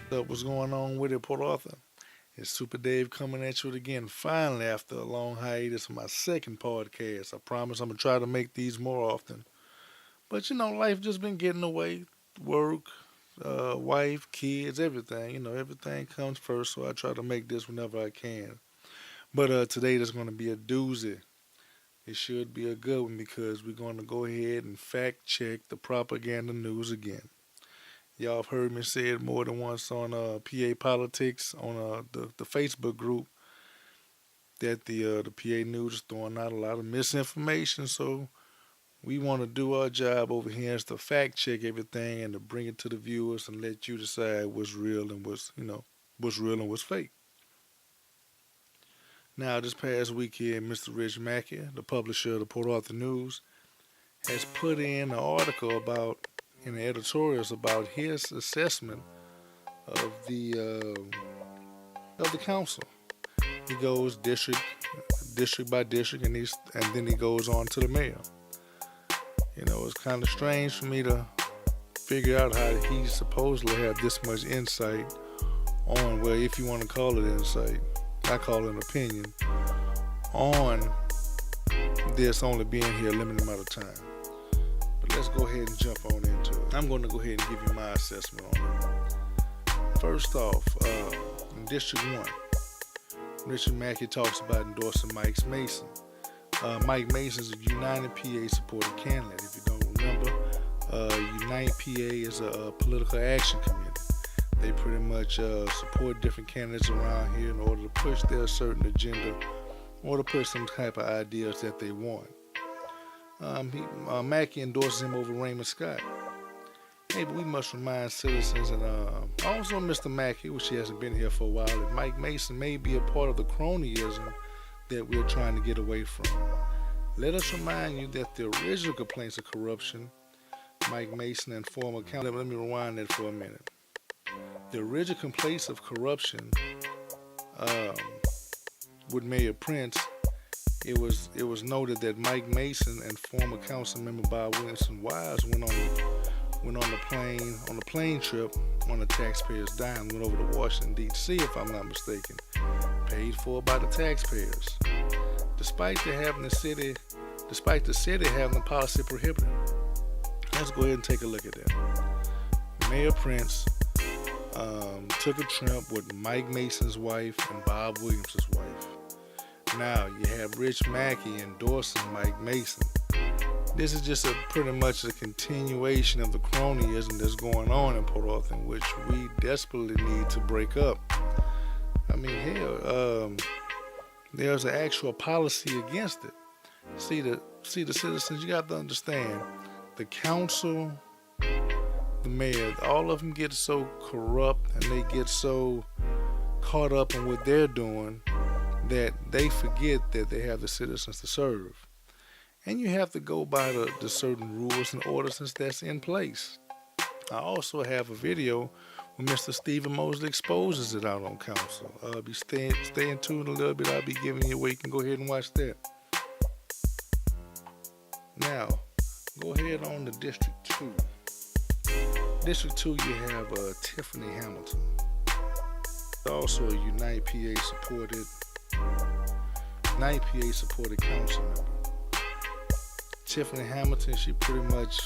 What's going on with it, Port Arthur? It's Super Dave coming at you again. Finally, after a long hiatus, on my second podcast. I promise I'm gonna try to make these more often. But life just been getting away. Work, wife, kids, everything. Everything comes first. So I try to make this whenever I can. But today there's gonna be a doozy. It should be a good one because we're gonna go ahead and fact check the propaganda news again. Y'all have heard me say it more than once on PA Politics on the Facebook group that the PA News is throwing out a lot of misinformation. So we want to do our job over here is to fact check everything and to bring it to the viewers and let you decide what's real and what's real and what's fake. Now, this past weekend, Mr. Rich Mackey, the publisher of the Port Arthur News, has put in an article in the editorials about his assessment of the council. He goes district by district, and then he goes on to the mayor. It's kind of strange for me to figure out how he supposedly had this much insight on, well, if you want to call it insight, I call it an opinion, on this only being here a limited amount of time. But let's go ahead and jump on into it. I'm going to go ahead and give you my assessment on it. First off, in District 1, Richard Mackey talks about endorsing Mike Mason. Mike Mason is a United PA supported candidate. If you don't remember, United PA is a political action committee. They pretty much support different candidates around here in order to push their certain agenda or to push some type of ideas that they want. Mackey endorses him over Raymond Scott. Hey, but we must remind citizens and also Mr. Mackey, which he hasn't been here for a while, that Mike Mason may be a part of the cronyism that we're trying to get away from. Let us remind you that the original complaints of corruption, Mike Mason and former council, let me rewind that for a minute. The original complaints of corruption with Mayor Prince, it was noted that Mike Mason and former council member Bob Williamson Wise went on the plane trip on the taxpayers' dime, went over to Washington D.C. if I'm not mistaken, paid for by the taxpayers, despite the city having the policy prohibiting. Let's go ahead and take a look at that. Mayor Prince took a trip with Mike Mason's wife and Bob Williams' wife. Now you have Rich Mackey endorsing Mike Mason. This is just pretty much a continuation of the cronyism that's going on in Port Arthur, in which we desperately need to break up. I mean, hell, there's an actual policy against it. See the citizens, you got to understand, the council, the mayor, all of them get so corrupt and they get so caught up in what they're doing that they forget that they have the citizens to serve. And you have to go by the certain rules and ordinances that's in place. I also have a video where Mr. Stephen Mosley exposes it out on council. Be staying tuned a little bit. I'll be giving you a way. You can go ahead and watch that. Now, go ahead on to District 2. District 2, you have Tiffany Hamilton. Also a United PA supported council member. Tiffany Hamilton, she pretty much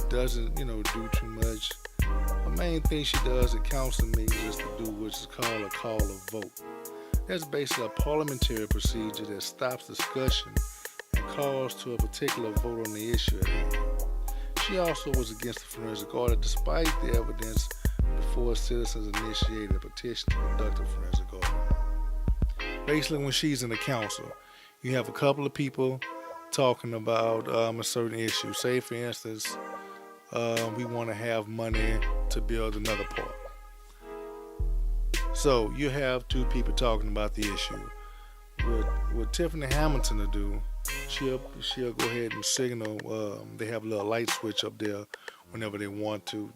doesn't, do too much. The main thing she does at council meetings is to do what's called a call of vote. That's basically a parliamentary procedure that stops discussion and calls to a particular vote on the issue at hand. She also was against the forensic audit despite the evidence before citizens initiated a petition to conduct a forensic audit. Basically, when she's in the council, you have a couple of people talking about a certain issue. Say, for instance, we want to have money to build another park. So you have two people talking about the issue. What Tiffany Hamilton to do, she'll go ahead and signal. They have a little light switch up there whenever they want to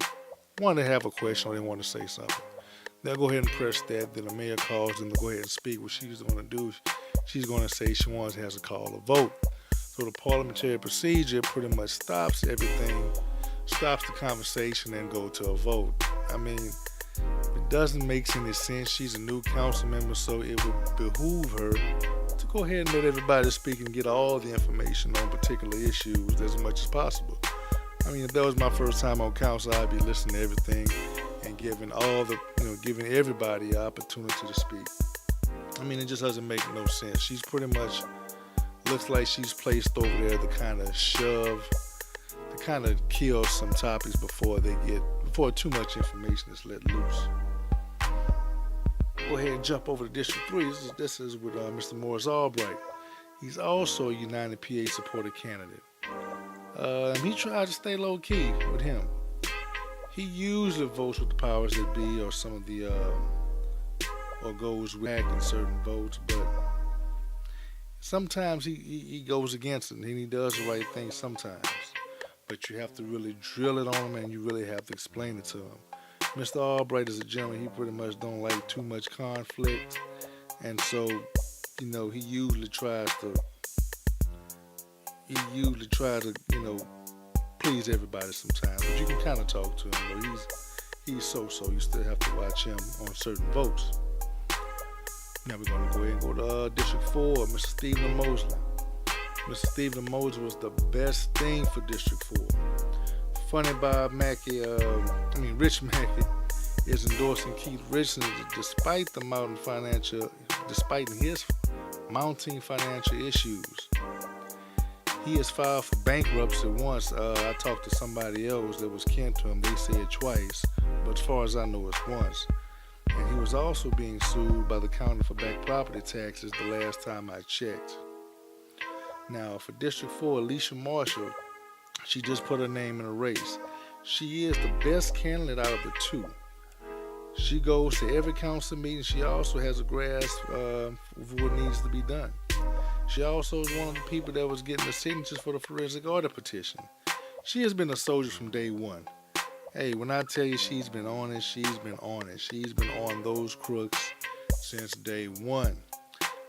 have a question or they want to say something. They'll go ahead and press that. Then the mayor calls them to go ahead and speak. What she's going to do, she's going to say she wants to call a vote. So the parliamentary procedure pretty much stops everything, stops the conversation and go to a vote. I mean, doesn't make any sense. She's a new council member, so it would behoove her to go ahead and let everybody speak and get all the information on particular issues as much as possible. I mean, if that was my first time on council, I'd be listening to everything and giving giving everybody an opportunity to speak. I mean, it just doesn't make no sense. She's pretty much looks like she's placed over there to kind of kill some topics before too much information is let loose. Go ahead and jump over to District 3. This is with Mr. Morris Albright. He's also a United PA supported candidate. He tried to stay low key with him. He usually votes with the powers that be, or some of the or goes back in certain votes, but sometimes he goes against it, and he does the right thing sometimes. But you have to really drill it on him, and you really have to explain it to him. Mr. Albright is a gentleman. He pretty much don't like too much conflict, and so he usually tries to please everybody sometimes. But you can kind of talk to him, but he's so. You still have to watch him on certain votes. Now we're going to go ahead and go to District 4, Mr. Stephen Mosley. Mr. Stephen Mosley was the best thing for District 4. Funny Bob Mackey, Rich Mackey, is endorsing Keith Richardson despite his mounting financial issues. He has filed for bankruptcy once. I talked to somebody else that was kin to him. They said twice, but as far as I know, it's once. And he was also being sued by the county for back property taxes the last time I checked. Now, for District 4, Alicia Marshall, she just put her name in a race. She is the best candidate out of the two. She goes to every council meeting. She also has a grasp of what needs to be done. She also is one of the people that was getting the signatures for the forensic audit petition. She has been a soldier from day one. Hey, when I tell you she's been on it, she's been on it. She's been on those crooks since day one.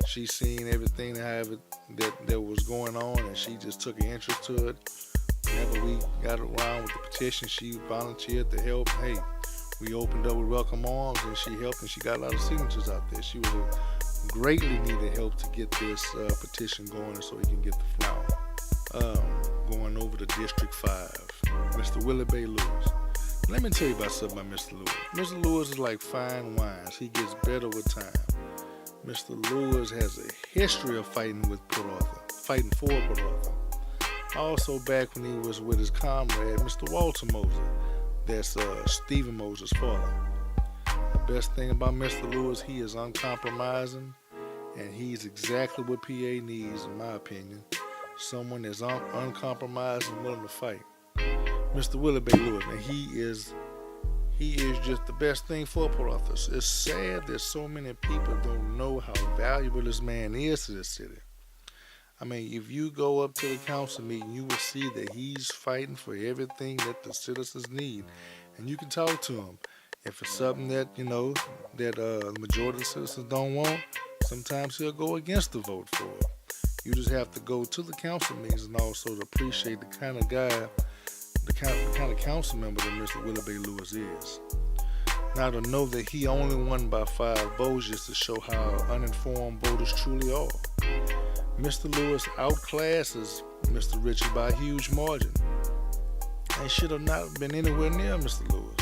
She's seen everything that was going on, and she just took an interest to it. Whenever we got around with the petition, she volunteered to help. Hey, we opened up with welcome arms, and she helped, and she got a lot of signatures out there. She was a greatly needed help to get this petition going so we can get the flower. Going over to District 5, Mr. Willie Bay Lewis. Let me tell you about something about Mr. Lewis. Mr. Lewis is like fine wines. He gets better with time. Mr. Lewis has a history of fighting for Port Arthur. Also back when he was with his comrade, Mr. Walter Moser. That's Stephen Moser's father. The best thing about Mr. Lewis, he is uncompromising, and he's exactly what PA needs, in my opinion. Someone that's uncompromising, willing to fight. Mr. Willie Bay Lewis, man, he is just the best thing for Port Arthur. It's sad that so many people don't know how valuable this man is to this city. I mean, if you go up to the council meeting, you will see that he's fighting for everything that the citizens need, and you can talk to him. If it's something that the majority of the citizens don't want, sometimes he'll go against the vote for it. You just have to go to the council meetings and also to appreciate the kind of guy, the kind of council member that Mr. Willie Bay Lewis is. Now, to know that he only won by 5 votes just to show how uninformed voters truly are. Mr. Lewis outclasses Mr. Richard by a huge margin and should have not been anywhere near Mr. Lewis.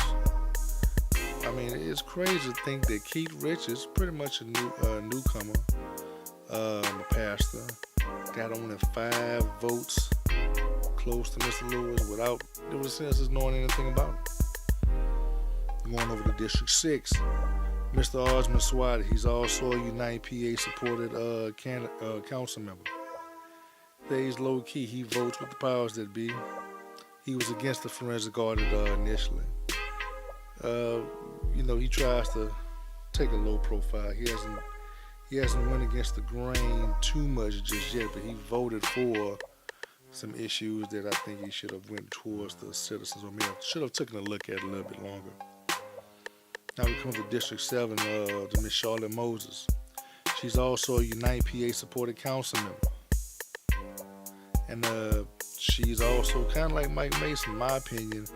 I mean, it's crazy to think that Keith Richards, pretty much a newcomer, a pastor, got only 5 votes close to Mr. Lewis without the citizens knowing anything about him. Going over to District 6, Mr. Osmond Swati, he's also a United PA supported council member. Stays low key, he votes with the powers that be. He was against the forensic audit initially. He tries to take a low profile. He hasn't went against the grain too much just yet, but he voted for some issues that I think he should have went towards the citizens, or maybe should have taken a look at a little bit longer. Now we come to District 7, to Miss Charlotte Moses. She's also a Unite PA supported council member. And she's also kind of like Mike Mason, in my opinion,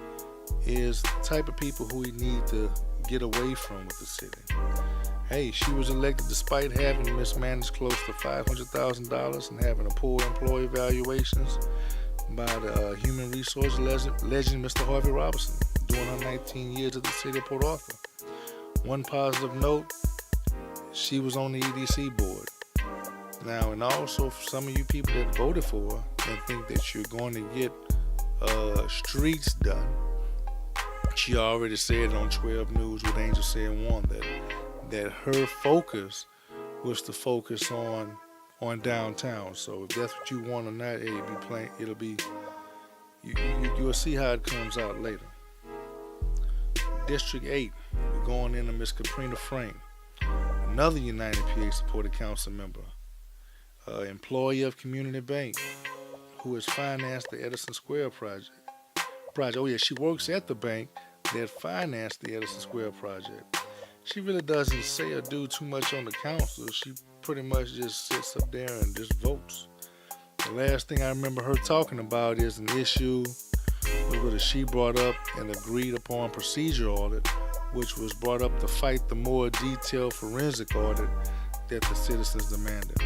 is the type of people who we need to get away from with the city. Hey, she was elected despite having mismanaged close to $500,000 and having a poor employee evaluations by the human resource legend Mr. Harvey Robinson during her 19 years at the city of Port Arthur. One positive note, she was on the EDC board. Now, and also for some of you people that voted for her and think that you're going to get streets done, she already said on 12 News with Angel Saying One that her focus was to focus on downtown. So if that's what you want or not, you'll see how it comes out later. District 8, we're going into Miss Katrina Frank, another United PA supported council member, employee of Community Bank, who has financed the Edison Square project. Oh yeah, she works at the bank that financed the Edison Square project. She really doesn't say or do too much on the council. She pretty much just sits up there and just votes. The last thing I remember her talking about is an issue that she brought up and agreed upon procedure audit, which was brought up to fight the more detailed forensic audit that the citizens demanded.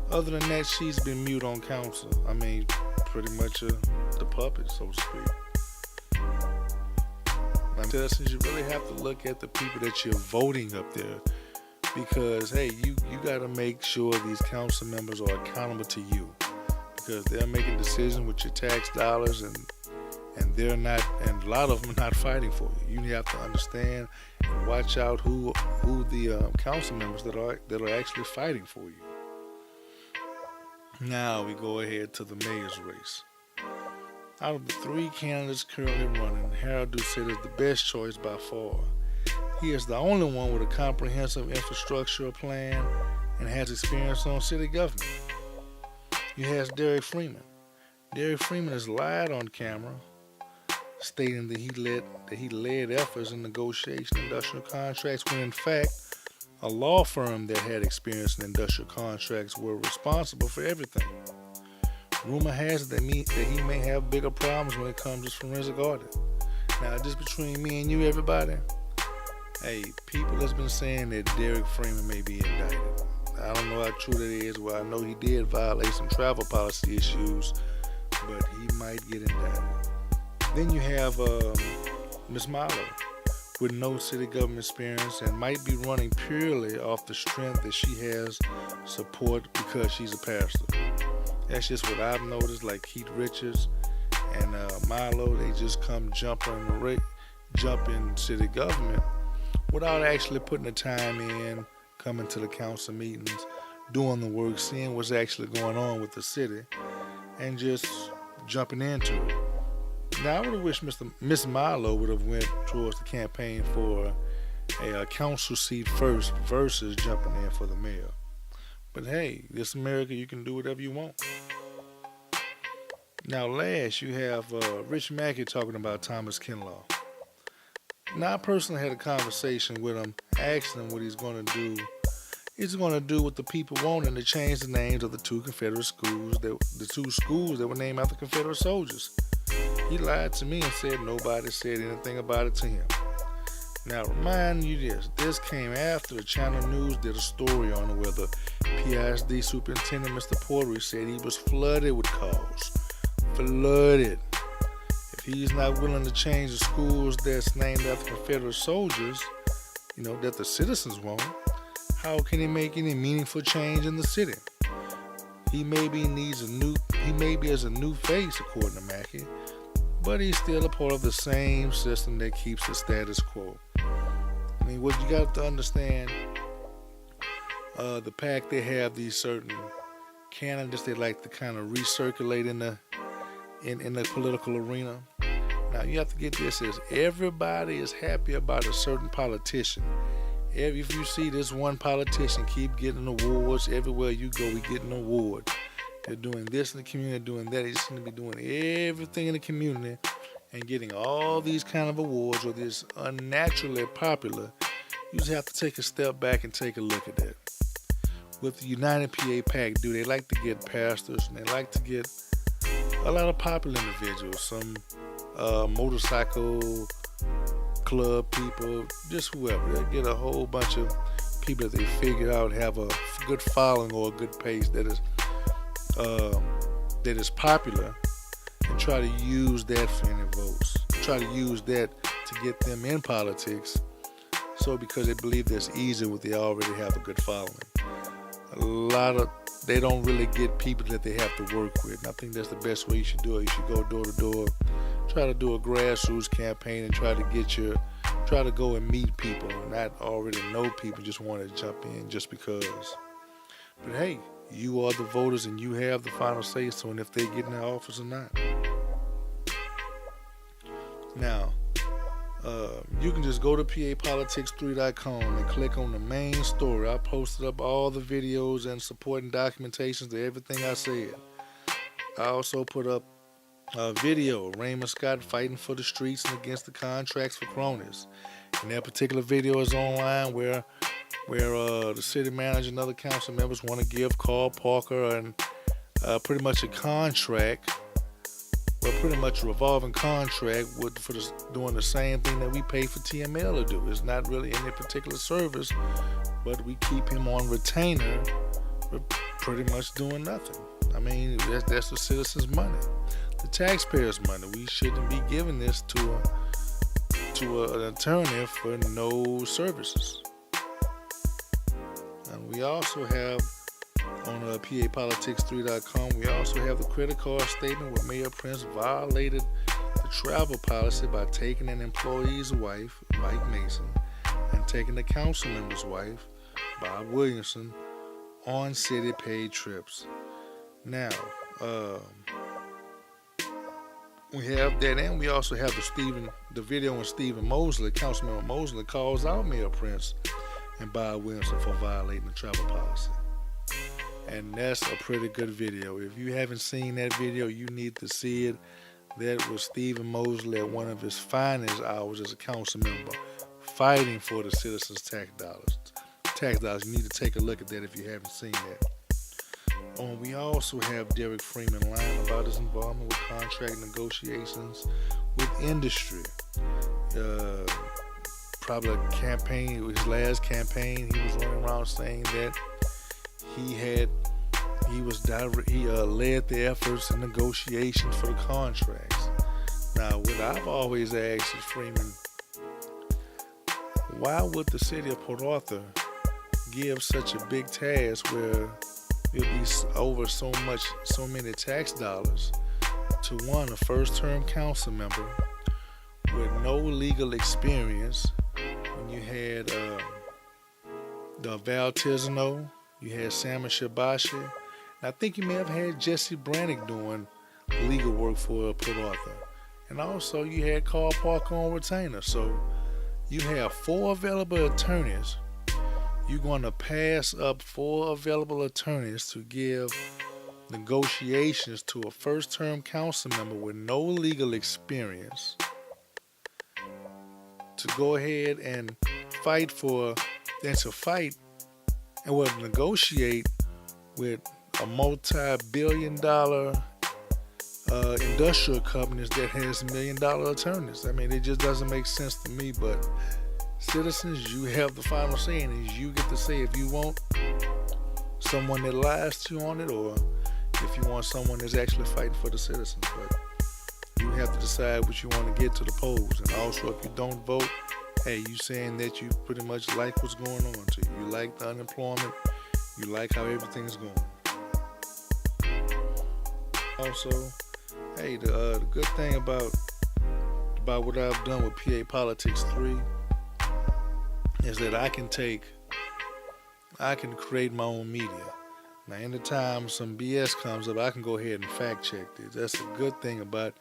Other than that, she's been mute on council. I mean, pretty much the puppet, so to speak. Citizens, you really have to look at the people that you're voting up there, because hey, you got to make sure these council members are accountable to you, because they're making decisions with your tax dollars, and they're not, and a lot of them are not fighting for you. You have to understand and watch out who the council members that are actually fighting for you. Now we go ahead to the mayor's race. Out of the 3 candidates currently running, Harold Doucette is the best choice by far. He is the only one with a comprehensive infrastructural plan and has experience on city government. You have Derek Freeman. Derek Freeman has lied on camera, stating that he led efforts in negotiating industrial contracts when in fact a law firm that had experience in industrial contracts were responsible for everything. Rumor has it that he may have bigger problems when it comes to forensic audit. Now, just between me and you, everybody, hey, people has been saying that Derek Freeman may be indicted. I don't know how true that is. Well, I know he did violate some travel policy issues, but he might get indicted. Then you have Ms. Milo, with no city government experience and might be running purely off the strength that she has support because she's a pastor. That's just what I've noticed. Like Keith Richards and Milo, they just come jumping city government without actually putting the time in, coming to the council meetings, doing the work, seeing what's actually going on with the city, and just jumping into it. Now, I would have wished Miss Milo would have went towards the campaign for a council seat first versus jumping in for the mayor. But hey, this America, you can do whatever you want. Now, last, you have Rich Mackey talking about Thomas Kinlaw. Now, I personally had a conversation with him, asking him what he's going to do. He's going to do what the people wanted, to change the names of the 2 Confederate schools, the 2 schools that were named after Confederate soldiers. He lied to me and said nobody said anything about it to him. Now, remind you this came after the Channel News did a story on it where the PISD superintendent, Mr. Portery, said he was flooded with calls. Flooded. If he's not willing to change the schools that's named after Confederate soldiers, that the citizens want, how can he make any meaningful change in the city? He maybe as a new face, according to Mackey, but he's still a part of the same system that keeps the status quo. I mean, what you got to understand, the PAC, they have these certain candidates they like to kind of recirculate in the political arena. Now, you have to get this, is everybody is happy about a certain politician. If you see this one politician keep getting awards, everywhere you go, we get an award. They're doing this in the community, doing that. They seem to be doing everything in the community and getting all these kind of awards, or this unnaturally popular. You just have to take a step back and take a look at that. What the United PA PAC do, they like to get pastors, and they like to get a lot of popular individuals, some motorcycle club people, just whoever. They'll get a whole bunch of people that they figure out have a good following or a good page that is popular, and try to use that for any votes. Try to use that to get them in politics. So because they believe that's easier when they already have a good following. They don't really get people that they have to work with. And I think that's the best way you should do it. You should go door to door, try to do a grassroots campaign, and try to go and meet people, not already know people, just want to jump in just because. But hey, you are the voters and you have the final say so and if they get in the office or not. Now, you can just go to papolitics3.com and click on the main story. I posted up all the videos and supporting documentations to everything I said. I also put up a video, Raymond Scott fighting for the streets and against the contracts for cronies. And that particular video is online where the city manager and other council members want to give Carl Parker and pretty much a contract, well, pretty much a revolving contract for doing the same thing that we pay for TML to do. It's not really any particular service, but we keep him on retainer for pretty much doing nothing. I mean, that's the citizens' money, the taxpayers' money. We shouldn't be giving this to an attorney for no services. And we also have on papolitics3.com, we also have the credit card statement where Mayor Prince violated the travel policy by taking an employee's wife, Mike Mason, and taking the council member's wife, Bob Williamson, on city paid trips. Now, we have that, and we also have the video when Stephen Mosley, Councilmember Mosley, calls out Mayor Prince and Bob Williamson for violating the travel policy. And that's a pretty good video. If you haven't seen that video, you need to see it. That was Stephen Mosley at one of his finest hours as a council member, fighting for the citizens' tax dollars. You need to take a look at that if you haven't seen that. We also have Derek Freeman lying about his involvement with contract negotiations with industry. Probably a campaign, his last campaign, he was running around saying that he led the efforts and negotiations for the contracts. Now, what I've always asked is, Freeman, why would the city of Port Arthur give such a big task where it'll be over so many tax dollars to a first-term council member with no legal experience? When you had the Val Tisano, you had Salmon Shabashi, and I think you may have had Jesse Brannick doing legal work for Port Arthur. And also you had Carl Parker on retainer. So you have 4 available attorneys. You're going to pass up 4 available attorneys to give negotiations to a first-term council member with no legal experience to go ahead and negotiate with a multi-billion-dollar industrial companies that has $1 million attorneys. I mean, it just doesn't make sense to me, but citizens, you have the final say, and you get to say if you want someone that lies to you on it, or if you want someone that's actually fighting for the citizens. But you have to decide what you want to get to the polls. And also, if you don't vote, hey, you saying that you pretty much like what's going on to you. You like the unemployment. You like how everything's going. Also, hey, the good thing about what I've done with PA Politics 3 is that I can create my own media. Now, anytime some BS comes up, I can go ahead and fact check this. That's a good thing about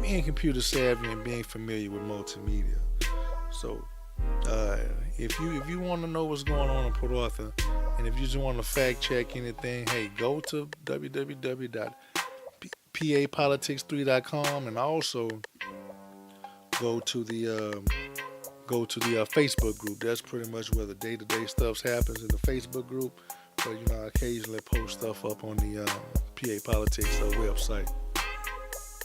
being computer savvy and being familiar with multimedia. So, if you want to know what's going on in Port Arthur, and if you just want to fact check anything, hey, go to www.papolitics3.com, and also go to the Facebook group. That's pretty much where the day-to-day stuff happens in the Facebook group. But I occasionally post stuff up on the PA Politics website.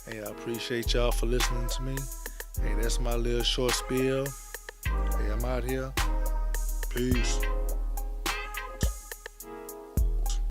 Hey, I appreciate y'all for listening to me. Hey, that's my little short spiel. Hey, I'm out here. Peace.